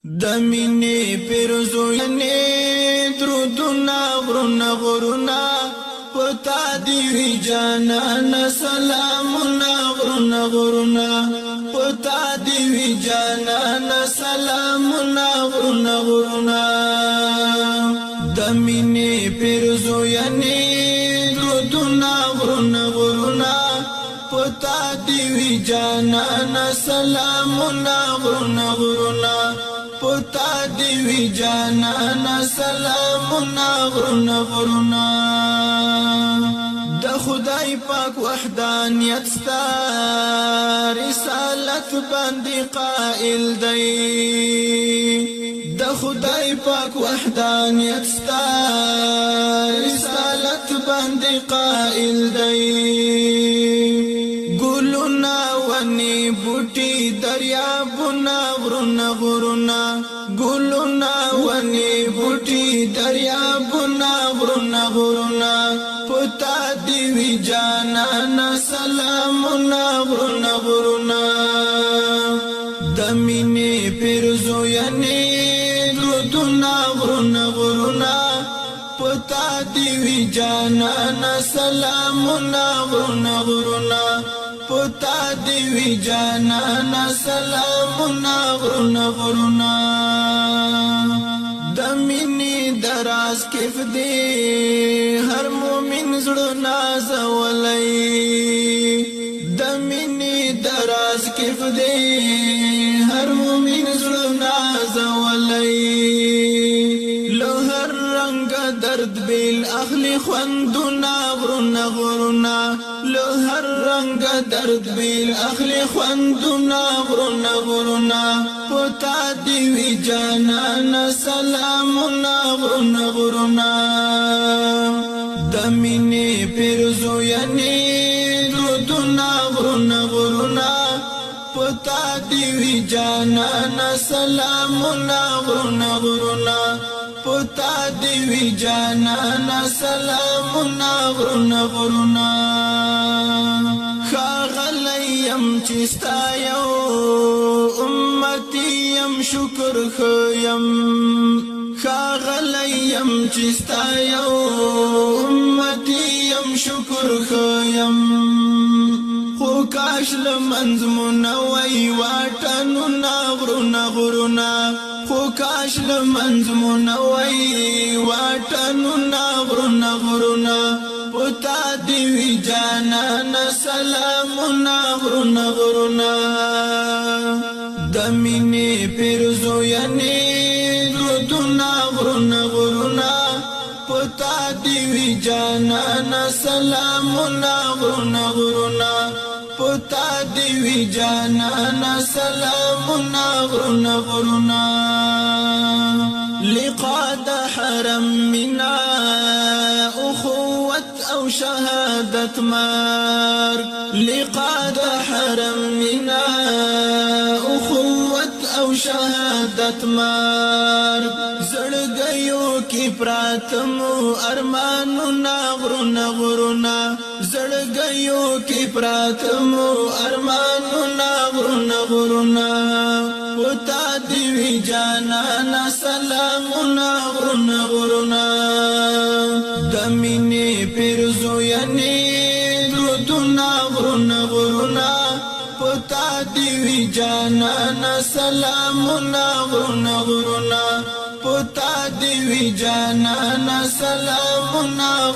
دمینی پیرزوینی درودنا غرنا غرنا پتا دیوی جانان سلامنا غرنا غرنا پتا دیوی جانان سلامنا غرنا غرنا دمینی پیرزوینی درودنا غرنا غرنا پتا دیوی جانان سلامنا غرنا غرنا پتا دیوی جانان سلامنا غرنا غرنا د خدای پاک وحدانیت ستا رسالت باندې قائل دی د خدای پاک وحدانیت ستا رسالت باندې قائل دی ګلونا ونی بوټي دریابونه غرونه غرونه ګلونا ونی بوټي دریابونه غرونه غرونه پتا دیوی جانان سلامونه غرونه غرونه دمینی پیرزوینی درودونه غرونه غرونه پتا دیوی جانان سلامونه غرونه غرونه پتا دیوی جانان سلامنا غرنا غرنا دمینی دراز کف دی هر مومن زړه نازولی دمینی دراز کف دی هر مومن زړه نازولی له هر رنگ درد بیل اخلی خوندنا غرنا غرنا له هر رنگ درد بیل اخلی خوندنا غرنا غرنا پتا دیوی جانان سلامنا غرنا غرنا دمینی پیرزوینی درودنا غرنا غرنا پتا دیوی جانان سلامنا غرنا غرنا پتا دیوی جانان سلامنا غرنا غرنا خاغلیم چستا یو امتی یم شکر خیم خاغلیم چستا یو امتی یم شکر خیم خو کاش لمنز منوی واټنو غرنا غرنا خو کاش لمنز منوی واټنو غرنا غرنا پتا دیوی جانان سلامنا غرنا غرنا دمینی پیرزوینی درودنا غرنا غرنا پتا دیوی جانان سلامنا غرنا غرنا پتا دیوی جانان سلامنا غرنا غرنا لقاد حرم منا أخوة أو شهادة مار لقاد حرم منا أخوة أو شهادة مار زړګیو کې پراتمو ارمانونه غرونه غرونه زړګیو کې پراتمو ارمانونه غرونه غرونه پتا دیوی جانان سلامونه غرونه غرونه دمینی پیرزوینی درودنا غرونه غرونه پتا دیوی جانان سلامنا غرنا غرنا پتا دیوی جانان سلامنا